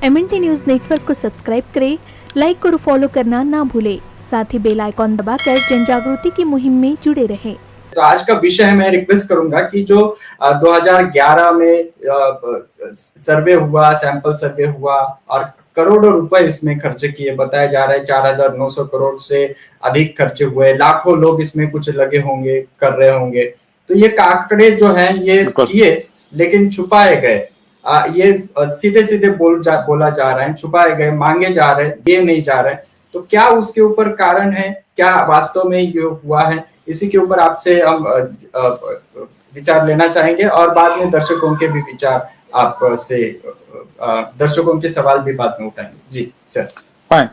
MNT news network को subscribe करें, like और फॉलो करना ना भूलें। साथ ही बेल आइकॉन दबाकर जन जागृति की मुहिम में जुड़े रहें। तो आज का विषय मैं रिक्वेस्ट करूंगा कि जो 2011 में सर्वे हुआ, सैंपल सर्वे हुआ और करोड़ों रुपए इसमें खर्च किए, बताया जा रहा है 4,900 करोड़ से अधिक खर्च हुए, लाखों लोग इसमें कुछ लगे होंगे, कर रहे होंगे। तो ये आंकड़े जो हैं ये किए लेकिन छुपाए गए। ये सीधे सीधे बोला जा रहा है, छुपाए गए, मांगे जा रहे हैं, दिए नहीं जा रहे। तो क्या उसके ऊपर कारण है, क्या वास्तव में ये हुआ है, इसी के ऊपर आपसे हम विचार लेना चाहेंगे और बाद में दर्शकों के भी विचार आपसे, दर्शकों के सवाल भी बाद में उठाएंगे। जी सर। फाइन।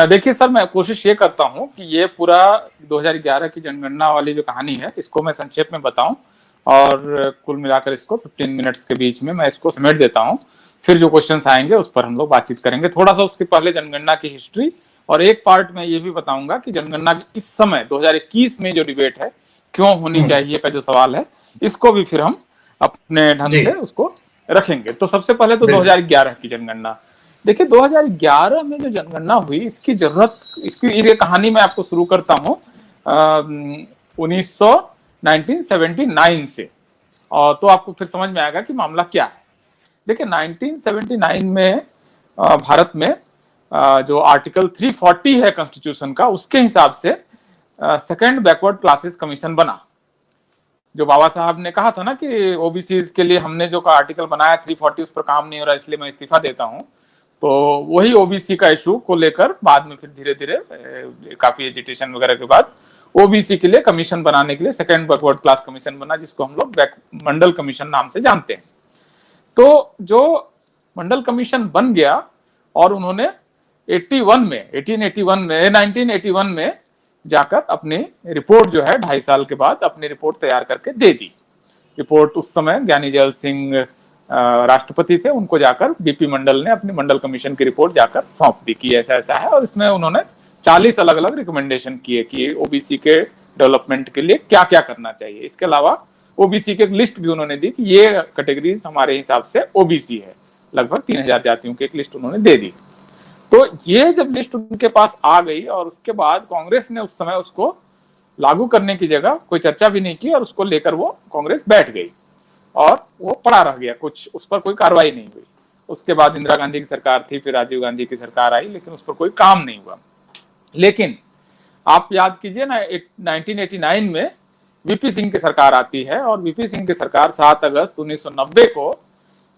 देखिए सर, मैं कोशिश ये करता हूँ कि ये पूरा 2011 की जनगणना वाली जो कहानी है इसको मैं संक्षेप में बताऊं और कुल मिलाकर इसको 15 मिनट्स के बीच में मैं इसको समेट देता हूं। फिर जो क्वेश्चंस आएंगे उस पर हम लोग बातचीत करेंगे। थोड़ा सा उसके पहले जनगणना की हिस्ट्री और एक पार्ट में ये भी बताऊंगा कि जनगणना की इस समय 2021 में जो डिबेट है क्यों होनी चाहिए का जो सवाल है, इसको भी फिर हम अपने ढंग से उसको रखेंगे। तो सबसे पहले तो 2011 की जनगणना देखिए। 2011 में जो जनगणना हुई इसकी जरूरत, इसकी कहानी मैं आपको शुरू करता हूँ 1979 से, और तो आपको फिर समझ में आएगा कि मामला क्या है। देखिए 1979 में भारत में जो आर्टिकल 340 है कॉन्स्टिट्यूशन का, उसके हिसाब से सेकंड बैकवर्ड क्लासेस कमीशन बना। जो बाबा साहब ने कहा था ना कि ओबीसी के लिए हमने जो आर्टिकल बनाया 340 उस पर काम नहीं हो रहा, इसलिए मैं इस्तीफा देता हूं। तो वही ओबीसी का इशू को लेकर बाद में फिर धीरे धीरे काफी एजिटेशन वगैरह के बाद ओबीसी के लिए कमीशन बनाने के लिए सेकंड बैकवर्ड क्लास कमीशन बना, जिसको हम लोग मंडल कमीशन नाम से जानते हैं। तो जो मंडल कमीशन बन गया और उन्होंने 1981 में जाकर अपनी रिपोर्ट जो है 2.5 साल के बाद अपनी रिपोर्ट तैयार करके दे दी। रिपोर्ट उस समय ज्ञानी जैल सिंह राष्ट्रपति थे, उनको जाकर बीपी मंडल ने अपनी मंडल कमीशन की रिपोर्ट जाकर सौंप दी कि ऐसा ऐसा है, और इसमें उन्होंने 40 अलग अलग रिकमेंडेशन किए कि ओबीसी के डेवलपमेंट के लिए क्या क्या करना चाहिए। इसके अलावा ओबीसी की एक लिस्ट भी उन्होंने दी कि ये कैटेगरीज हमारे हिसाब से ओबीसी है। लगभग 3000 जातियों की एक लिस्ट उन्होंने दे दी। तो ये जब लिस्ट उनके पास आ गई और उसके बाद कांग्रेस ने उस समय उसको लागू करने की जगह कोई चर्चा भी नहीं की और उसको लेकर वो कांग्रेस बैठ गई और वो पड़ा रह गया, कुछ उस पर कोई कार्रवाई नहीं हुई। उसके बाद इंदिरा गांधी की सरकार थी, फिर राजीव गांधी की सरकार आई, लेकिन उस पर कोई काम नहीं हुआ। लेकिन आप याद कीजिए ना, 1989 में वीपी सिंह की सरकार आती है और वीपी सिंह की सरकार 7 अगस्त 1990 को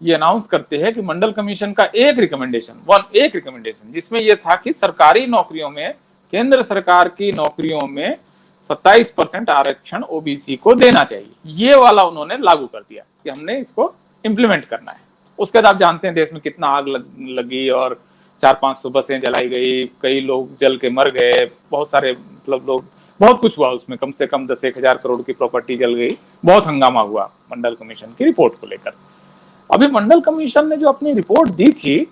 ये अनाउंस करते हैं कि मंडल कमीशन का एक रिकमेंडेशन जिसमें यह था कि सरकारी नौकरियों में, केंद्र सरकार की नौकरियों में 27% आरक्षण ओबीसी को देना चाहिए। ये वाला उन्होंने लागू कर दिया कि हमने इसको इम्प्लीमेंट करना है। उसके बाद आप जानते हैं देश में कितना आग लगी और 400-500 बसें जलाई गई, कई लोग जल के मर गए, बहुत सारे मतलब लोग, बहुत कुछ हुआ उसमें। कम से कम 10,000 करोड़ की प्रॉपर्टी जल गई, बहुत हंगामा हुआ मंडल कमीशन की रिपोर्ट को लेकर। अभी मंडल कमीशन ने जो अपनी रिपोर्ट दी थी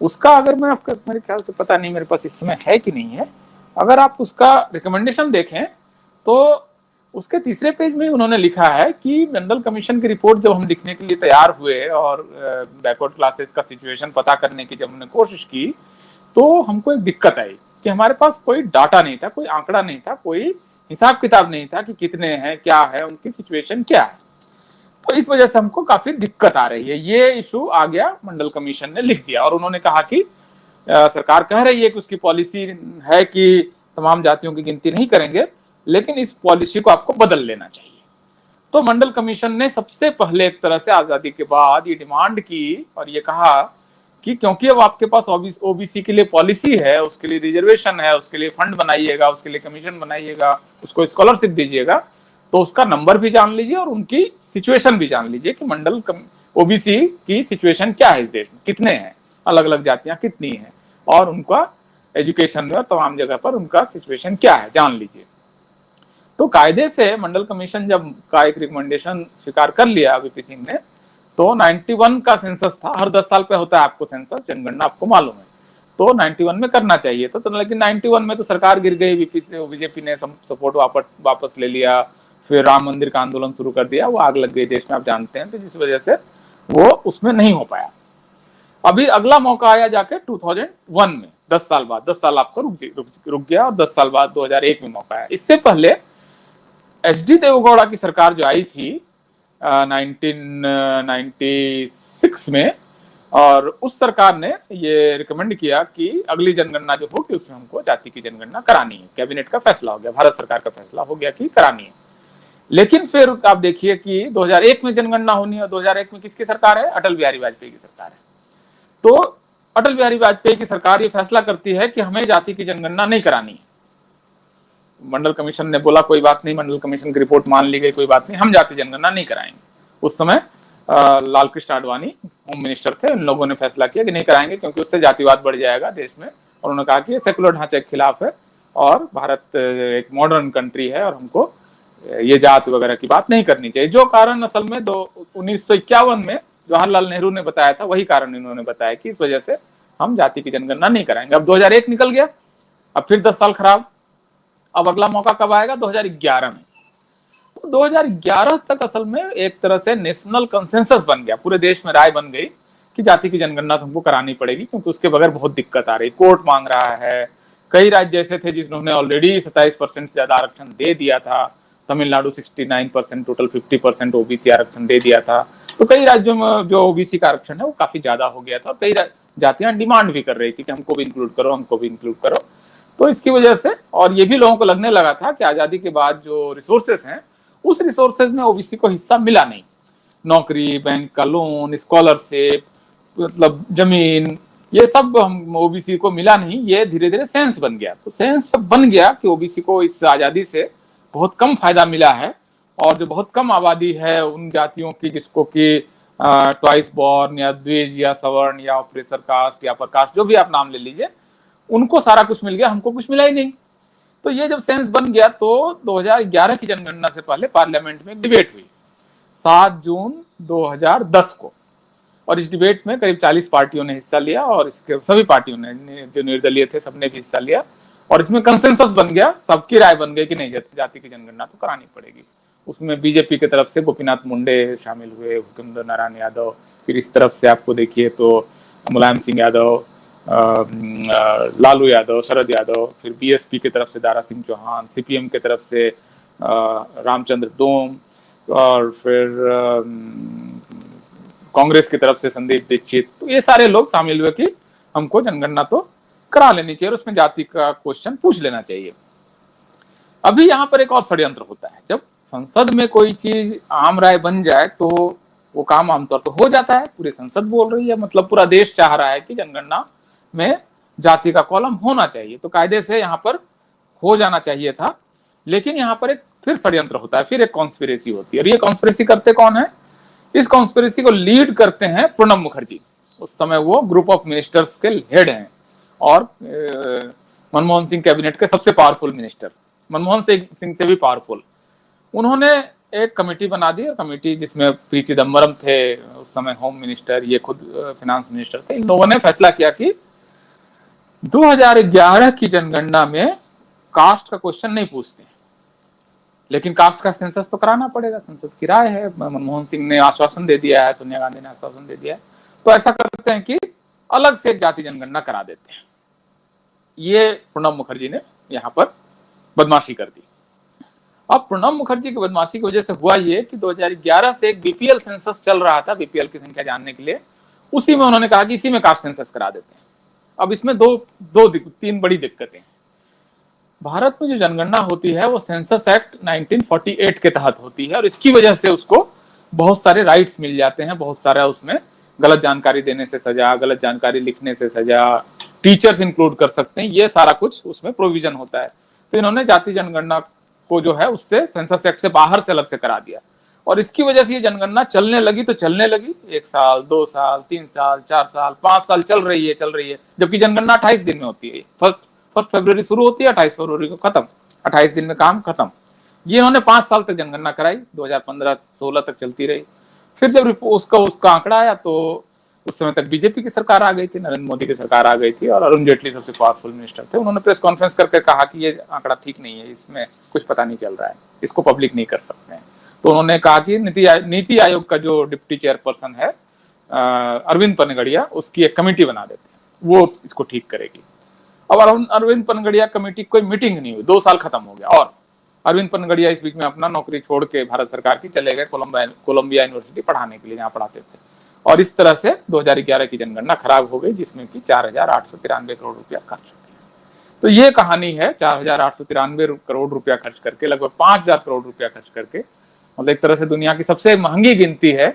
उसका, अगर मैं आपका, मेरे ख्याल से पता नहीं मेरे पास इस समय है कि नहीं है, अगर आप उसका रिकमेंडेशन देखें तो उसके तीसरे पेज में उन्होंने लिखा है कि मंडल कमीशन की रिपोर्ट जब हम लिखने के लिए तैयार हुए और बैकवर्ड क्लासेस का सिचुएशन पता करने की जब हमने कोशिश की, तो हमको एक दिक्कत आई कि हमारे पास कोई डाटा नहीं था, कोई आंकड़ा नहीं था, कोई हिसाब किताब नहीं था कि कितने हैं, क्या है, उनकी सिचुएशन क्या है। तो इस वजह से हमको काफी दिक्कत आ रही है। ये इशू आ गया, मंडल कमीशन ने लिख दिया और उन्होंने कहा कि सरकार कह रही है कि उसकी पॉलिसी है कि तमाम जातियों की गिनती नहीं करेंगे, लेकिन इस पॉलिसी को आपको बदल लेना चाहिए। तो मंडल कमीशन ने सबसे पहले एक तरह से आजादी के बाद ये डिमांड की और ये कहा कि क्योंकि अब आपके पास ओबीसी के लिए पॉलिसी है, उसके लिए रिजर्वेशन है, उसके लिए फंड बनाइएगा, उसके लिए कमीशन बनाइएगा, उसको स्कॉलरशिप दीजिएगा, तो उसका नंबर भी जान लीजिए और उनकी सिचुएशन भी जान लीजिए कि मंडल ओबीसी की सिचुएशन क्या है, इस देश में कितने हैं, अलग अलग जातियां कितनी हैं, और उनका एजुकेशन में तमाम जगह पर उनका सिचुएशन क्या है, जान लीजिए। तो कायदे से मंडल कमीशन जब का एक रिकमेंडेशन स्वीकार कर लिया वीपी सिंह ने, तो 91 का सेंसस था, हर 10 साल पे होता है आपको सेंसस, जनगणना आपको मालूम है, तो 91 में करना चाहिए था। तो लेकिन 91 में तो सरकार गिर गई, बीजेपी ने सपोर्ट वापस ले लिया, फिर राम मंदिर का आंदोलन शुरू कर दिया, वो आग लग गई देश में, आप जानते हैं, तो जिस वजह से वो उसमें नहीं हो पाया। अभी अगला मौका आया जाके 2001 में, 10 साल बाद। 10 साल आपको रुक गया और 10 साल बाद 2001 में मौका आया। इससे पहले एचडी देवेगौड़ा की सरकार जो आई थी 1996 में, और उस सरकार ने ये रिकमेंड किया कि अगली जनगणना जो होगी उसमें हमको जाति की जनगणना करानी है। कैबिनेट का फैसला हो गया, भारत सरकार का फैसला हो गया कि करानी है। लेकिन फिर आप देखिए कि 2001 में जनगणना होनी है। 2001 में किसकी सरकार है? अटल बिहारी वाजपेयी की सरकार है। तो अटल बिहारी वाजपेयी की सरकार ये फैसला करती है कि हमें जाति की जनगणना नहीं करानी है। मंडल कमीशन ने बोला कोई बात नहीं, मंडल कमीशन की रिपोर्ट मान ली गई, कोई बात नहीं, हम जाति जनगणना नहीं कराएंगे। उस समय लाल कृष्ण आडवाणी होम मिनिस्टर थे, उन लोगों ने फैसला किया कि नहीं कराएंगे क्योंकि उससे जातिवाद बढ़ जाएगा देश में। और उन्होंने कहा कि ये सेकुलर ढांचे के खिलाफ है और भारत एक मॉडर्न कंट्री है और हमको ये जात वगैरह की बात नहीं करनी चाहिए। जो कारण असल में 1951 में जवाहरलाल नेहरू ने बताया था, वही कारण इन्होंने बताया कि इस वजह से हम जाति की जनगणना नहीं कराएंगे। अब 2001 निकल गया, अब फिर 10 साल खराब। अब अगला मौका कब आएगा? 2011 में। तो 2011 तक असल में एक तरह से नेशनल कंसेंसस बन गया, पूरे देश में राय बन गई कि जाति की जनगणना तुमको करानी पड़ेगी क्योंकि उसके बगैर बहुत दिक्कत आ रही। कोर्ट मांग रहा है। कई राज्य ऐसे थे जिन्होंने ऑलरेडी 27% से ज्यादा आरक्षण दे दिया था। तमिलनाडु 69%, टोटल 50% ओबीसी आरक्षण दे दिया था। तो कई राज्यों में जो ओबीसी का आरक्षण है वो काफी ज्यादा हो गया था और कई जातियां डिमांड भी कर रही थी कि हमको भी इंक्लूड करो, हमको भी इंक्लूड करो। तो इसकी वजह से, और ये भी लोगों को लगने लगा था कि आजादी के बाद जो रिसोर्सेस हैं उस रिसोर्सेज में ओबीसी को हिस्सा मिला नहीं। नौकरी, बैंक का लोन, स्कॉलरशिप, मतलब जमीन, ये सब हम ओबीसी को मिला नहीं। ये धीरे धीरे सेंस बन गया। तो सेंस जब बन गया कि ओबीसी को इस आजादी से बहुत कम फायदा मिला है और जो बहुत कम आबादी है उन जातियों की जिसको कि ट्वाइस बॉर्न या द्विज या सवर्ण या ऑपरेसर कास्ट या अपर कास्ट, जो भी आप नाम ले लीजिए, उनको सारा कुछ मिल गया, हमको कुछ मिला ही नहीं। तो ये जब सेंस बन गया तो 2011 की जनगणना से पहले पार्लियामेंट में एक डिबेट हुई 7 जून 2010 को, और इस डिबेट में करीब 40 पार्टियों ने हिस्सा लिया और इसके सभी पार्टियों ने, जो निर्दलीय थे, सबने भी हिस्सा लिया और इसमें कंसेंसस बन गया, सबकी राय बन गई कि नहीं, जाति की जनगणना तो करानी पड़ेगी। उसमें बीजेपी की तरफ से गोपीनाथ मुंडे शामिल हुए, हुकुमदेव नारायण यादव, फिर इस तरफ से आपको देखिए तो मुलायम सिंह यादव, लालू यादव, शरद यादव, फिर बीएसपी की तरफ से दारा सिंह चौहान, सीपीएम की तरफ से रामचंद्र डोम, और फिर कांग्रेस की तरफ से संदीप दीक्षित। तो ये सारे लोग शामिल हुए कि हमको जनगणना तो करा लेनी चाहिए और उसमें जाति का क्वेश्चन पूछ लेना चाहिए। अभी यहाँ पर एक और षड्यंत्र होता है। जब संसद में कोई चीज आम राय बन जाए तो वो काम आमतौर पर हो जाता है। पूरी संसद बोल रही है, मतलब पूरा देश चाह रहा है कि जनगणना में जाति का कॉलम होना चाहिए, तो कायदे से यहाँ पर हो जाना चाहिए था। लेकिन यहाँ पर एक फिर षड्यंत्र होता है, फिर एक कॉन्स्पिरेसी होती है। और ये कॉन्स्पिरेसी करते कौन है? इस कॉन्स्पिरेसी को लीड करते हैं प्रणब मुखर्जी। उस समय वो ग्रुप ऑफ मिनिस्टर्स के हेड हैं और मनमोहन सिंह कैबिनेट के सबसे पावरफुल मिनिस्टर, मनमोहन सिंह से भी पावरफुल। उन्होंने एक कमेटी बना दी, और कमेटी जिसमें पी चिदम्बरम थे उस समय होम मिनिस्टर, ये खुद फिनांस मिनिस्टर थे। इन लोगों ने फैसला किया कि 2011 की जनगणना में कास्ट का क्वेश्चन नहीं पूछते, लेकिन कास्ट का सेंसस तो कराना पड़ेगा, संसद की राय है। मनमोहन सिंह ने आश्वासन दे दिया है, सोनिया गांधी ने आश्वासन दे दिया है, तो ऐसा करते हैं कि अलग से एक जाति जनगणना करा देते हैं। ये प्रणब मुखर्जी ने यहाँ पर बदमाशी कर दी। अब प्रणब मुखर्जी की बदमाशी की वजह से हुआ ये कि 2011 से एक बीपीएल सेंसस चल रहा था, बीपीएल की संख्या जानने के लिए। उसी में उन्होंने कहा कि इसी में कास्ट सेंसस करा देते हैं। अब इसमें तीन बड़ी दिक्कतें हैं। भारत में जो जनगणना होती है वो सेंसस एक्ट 1948 के तहत होती है और इसकी वजह से उसको बहुत सारे राइट्स मिल जाते हैं। बहुत सारा उसमें गलत जानकारी देने से सजा, गलत जानकारी लिखने से सजा, टीचर्स इंक्लूड कर सकते हैं, ये सारा कुछ उसमें प्रोविजन होता है। तो इन्होंने जाति जनगणना को जो है उससे सेंसस एक्ट से बाहर से अलग से करा दिया और इसकी वजह से ये जनगणना चलने लगी। तो चलने लगी 1 साल, 2 साल, 3 साल, 4 साल, 5 साल चल रही है, जबकि जनगणना 28 दिन में होती है। फर्स्ट फरवरी शुरू होती है, 28 फरवरी को खत्म, 28 दिन में काम खत्म। ये इन्होंने 5 साल तक जनगणना कराई, 2015-16 तक चलती रही। फिर जब उसका आंकड़ा आया तो उस समय तक बीजेपी की सरकार आ गई थी, नरेंद्र मोदी की सरकार आ गई थी और अरुण जेटली सबसे पावरफुल मिनिस्टर थे। उन्होंने प्रेस कॉन्फ्रेंस करके कहा कि ये आंकड़ा ठीक नहीं है, इसमें कुछ पता नहीं चल रहा है, इसको पब्लिक नहीं कर सकते हैं। तो उन्होंने कहा कि नीति आयोग का जो डिप्टी चेयरपर्सन है अरविंद पनगड़िया उसकी एक कमेटी बना देते हैं, वो इसको ठीक करेगी। अब अरविंद पनगड़िया कमेटी कोई मीटिंग नहीं हुई, 2 साल खत्म हो गया, और अरविंद पनगड़िया इस बीच में अपना नौकरी छोड़ के भारत सरकार की चले गए कोलंबिया यूनिवर्सिटी पढ़ाने के लिए, जहाँ पढ़ाते थे। और इस तरह से 2011 की जनगणना खराब हो गई, जिसमें कि 4,893 करोड़ रुपया खर्च हो गया। तो ये कहानी है, 4,893 करोड़ रुपया खर्च करके, लगभग 5,000 करोड़ रुपया खर्च करके, मतलब एक तरह से दुनिया की सबसे महंगी गिनती है,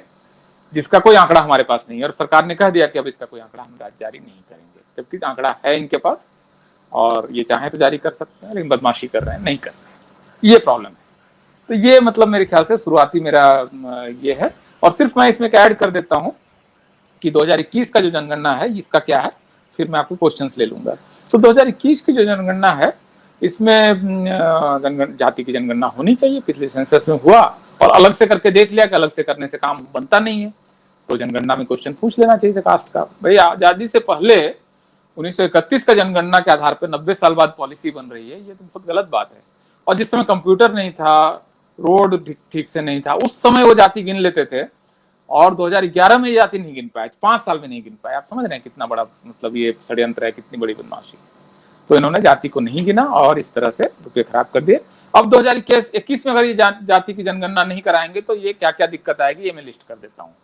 जिसका कोई आंकड़ा हमारे पास नहीं है। और सरकार ने कह दिया कि अब इसका कोई आंकड़ा हम जारी नहीं करेंगे, जबकि आंकड़ा है इनके पास और ये चाहे तो जारी कर सकते हैं, लेकिन बदमाशी कर रहे हैं, नहीं कर रहे हैं। ये प्रॉब्लम है। तो ये मतलब मेरे ख्याल से शुरुआती मेरा ये है। और सिर्फ मैं इसमें ऐड कर देता हूं कि 2021 का जो जनगणना है इसका क्या है, फिर मैं आपको क्वेश्चंस ले लूंगा। तो 2021 की जो जनगणना है, इसमें जाति की जनगणना होनी चाहिए, पिछले सेंसस में हुआ और अलग से करके देख लिया कि अलग से करने से काम बनता नहीं है, तो जनगणना में क्वेश्चन पूछ लेना चाहिए था कास्ट का। भाई आजादी से पहले 1931 का जनगणना के आधार पर 90 साल बाद पॉलिसी बन रही है, ये तो बहुत गलत बात है। और जिस समय कंप्यूटर नहीं था, रोड ठीक से नहीं था, उस समय वो जाति गिन लेते थे, और 2011 में ये जाति नहीं गिन पाए, 5 साल में नहीं गिन पाए। आप समझ रहे हैं कितना बड़ा मतलब ये षड्यंत्र है, कितनी बड़ी बदमाशी। तो इन्होंने जाति को नहीं गिना और इस तरह से रुपये खराब कर दिए। अब 2021 में अगर ये जाति की जनगणना नहीं कराएंगे तो ये क्या क्या दिक्कत आएगी, ये मैं लिस्ट कर देता हूँ।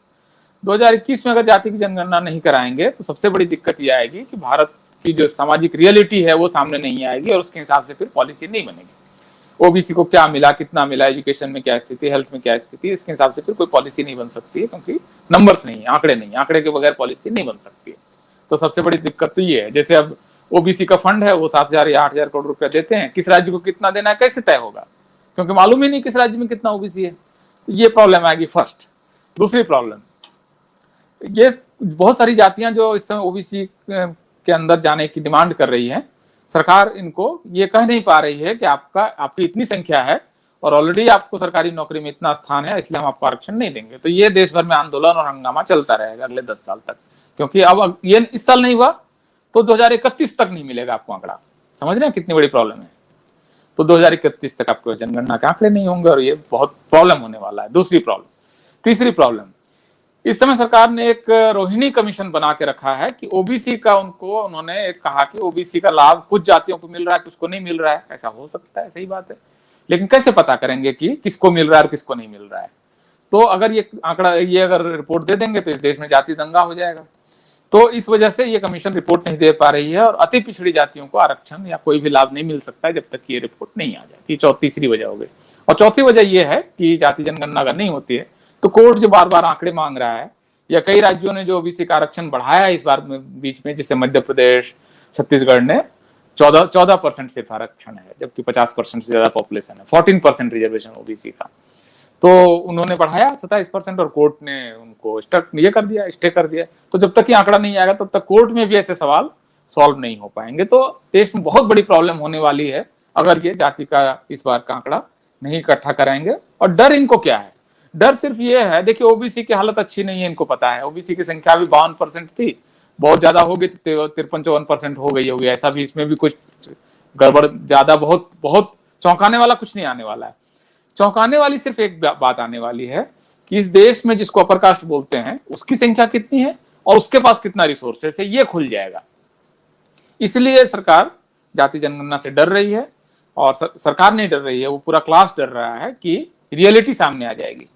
2021 में अगर जाति की जनगणना नहीं कराएंगे तो सबसे बड़ी दिक्कत ये आएगी कि भारत की जो सामाजिक रियलिटी है वो सामने नहीं आएगी, और उसके हिसाब से फिर पॉलिसी नहीं बनेगी। ओबीसी को क्या मिला, कितना मिला, एजुकेशन में क्या स्थिति, हेल्थ में क्या स्थिति, इसके हिसाब से फिर कोई पॉलिसी नहीं बन सकती है, क्योंकि नंबर्स नहीं है, आंकड़े नहीं, आंकड़े के बगैर पॉलिसी नहीं बन सकती है। तो सबसे बड़ी दिक्कत तो ये है। जैसे अब ओबीसी का फंड है, वो 7,000 या 8,000 करोड़ रुपया देते हैं, किस राज्य को कितना देना है कैसे तय होगा, क्योंकि मालूम ही नहीं किस राज्य में कितना ओबीसी है। तो ये प्रॉब्लम आएगी फर्स्ट। दूसरी प्रॉब्लम, ये बहुत सारी जातियां जो इस समय ओबीसी के अंदर जाने की डिमांड कर रही है, सरकार इनको ये कह नहीं पा रही है कि आपकी इतनी संख्या है और ऑलरेडी आपको सरकारी नौकरी में इतना स्थान है, इसलिए हम आपको आरक्षण नहीं देंगे। तो ये देश भर में आंदोलन और हंगामा चलता रहेगा अगले 10 साल तक, क्योंकि अब ये इस साल नहीं हुआ तो 2031 तक नहीं मिलेगा आपको आंकड़ा। समझ रहे हैं कितनी बड़ी प्रॉब्लम है। तो 2031 तक आपको जनगणना के आंकड़े नहीं होंगे और ये बहुत प्रॉब्लम होने वाला है। दूसरी प्रॉब्लम। तीसरी प्रॉब्लम, इस समय सरकार ने एक रोहिणी कमीशन बना के रखा है कि ओबीसी का उन्होंने कहा कि ओबीसी का लाभ कुछ जातियों को मिल रहा है, कुछ को नहीं मिल रहा है। ऐसा हो सकता है, सही बात है, लेकिन कैसे पता करेंगे कि किसको मिल रहा है और किसको नहीं मिल रहा है। तो अगर ये आंकड़ा, ये अगर रिपोर्ट दे देंगे तो इस देश में जाति दंगा हो जाएगा। तो इस वजह से ये कमीशन रिपोर्ट नहीं दे पा रही है और अति पिछड़ी जातियों को आरक्षण या कोई भी लाभ नहीं मिल सकता है जब तक ये रिपोर्ट नहीं आ जाए। तीसरी वजह हो गई। और चौथी वजह ये है कि जाति जनगणना अगर नहीं होती है तो कोर्ट जो बार बार आंकड़े मांग रहा है, या कई राज्यों ने जो ओबीसी का आरक्षण बढ़ाया है इस बार में बीच में, जैसे मध्य प्रदेश, छत्तीसगढ़ ने 14% सिर्फ आरक्षण है, जबकि 50% से ज्यादा पॉपुलेशन है, 14% रिजर्वेशन ओबीसी का। तो उन्होंने बढ़ाया 27% और कोर्ट ने उनको स्टे कर दिया। तो जब तक ये आंकड़ा नहीं आएगा तब तक कोर्ट में भी ऐसे सवाल सॉल्व नहीं हो पाएंगे। तो देश में बहुत बड़ी प्रॉब्लम होने वाली है अगर ये जाति का इस बार का आंकड़ा नहीं इकट्ठा कराएंगे। और डर इनको क्या है? डर सिर्फ ये है, देखिए ओबीसी की हालत अच्छी नहीं है, इनको पता है। ओबीसी की संख्या भी 52% थी, बहुत ज्यादा होगी, 53-54% हो गई होगी। ऐसा भी इसमें भी कुछ गड़बड़ ज्यादा बहुत चौंकाने वाला कुछ नहीं आने वाला है। चौंकाने वाली सिर्फ एक बात आने वाली है कि इस देश में जिसको अपर कास्ट बोलते हैं उसकी संख्या कितनी है और उसके पास कितना रिसोर्सेस है, ये खुल जाएगा। इसलिए सरकार जाति जनगणना से डर रही है, और सरकार नहीं डर रही है, वो पूरा क्लास डर रहा है कि रियलिटी सामने आ जाएगी।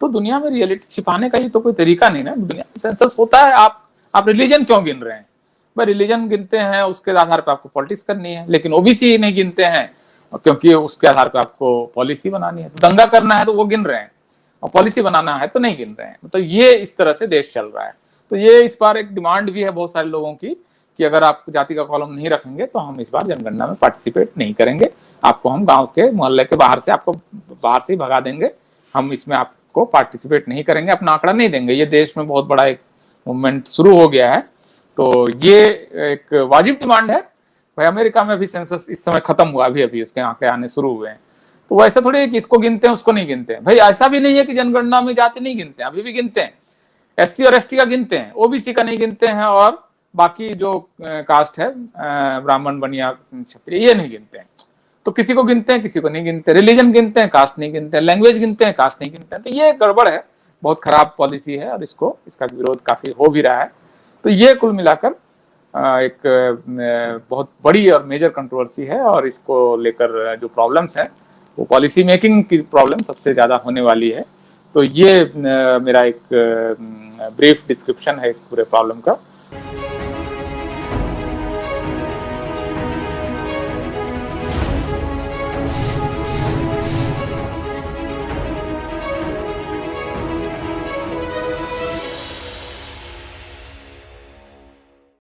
तो दुनिया में रियलिटी छिपाने का ही तो कोई तरीका नहीं ना। दुनिया में सेंसस होता है, आप रिलीजन क्यों गिन रहे हैं भाई? रिलीजन गिनते हैं उसके आधार पर आपको पॉलिटिक्स करनी है, लेकिन ओबीसी नहीं गिनते हैं क्योंकि उसके आधार पर आपको पॉलिसी बनानी है। तो दंगा करना है तो वो गिन रहे हैं, और पॉलिसी बनाना है तो नहीं गिन रहे हैं। तो ये इस तरह से देश चल रहा है। तो ये इस बार एक डिमांड भी है बहुत सारे लोगों की कि अगर आप जाति का कॉलम नहीं रखेंगे तो हम इस बार जनगणना में पार्टिसिपेट नहीं करेंगे, आपको हम गांव के मोहल्ले के बाहर से ही भगा देंगे, हम इसमें आपको पार्टिसिपेट नहीं करेंगे, अपना आंकड़ा नहीं देंगे। ये देश में बहुत बड़ा एक मूवमेंट शुरू हो गया है। तो ये एक वाजिब डिमांड है भाई। अमेरिका में भी सेंसस इस समय खत्म हुआ, अभी उसके आंकड़े आने शुरू हुए हैं। तो वैसा थोड़ी है कि इसको गिनते हैं उसको नहीं गिनते हैं भाई। ऐसा भी नहीं है कि जनगणना में जाति नहीं गिनते हैं, अभी भी गिनते हैं। एससी और एसटी का गिनते हैं, ओबीसी का नहीं गिनते हैं, और बाकी जो कास्ट है ब्राह्मण, बनिया, क्षत्रिय, ये नहीं गिनते हैं। तो किसी को गिनते हैं, किसी को नहीं गिनते। रिलीजन गिनते हैं, कास्ट नहीं गिनते हैं। लैंग्वेज गिनते हैं, कास्ट नहीं गिनते हैं। तो ये गड़बड़ है। बहुत खराब पॉलिसी है और इसका विरोध काफी हो भी रहा है। तो ये कुल मिलाकर एक बहुत बड़ी और मेजर कंट्रोवर्सी है, और इसको लेकर जो प्रॉब्लम्स हैं वो पॉलिसी मेकिंग की प्रॉब्लम सबसे ज्यादा होने वाली है। तो ये मेरा एक ब्रीफ डिस्क्रिप्शन है इस पूरे प्रॉब्लम का।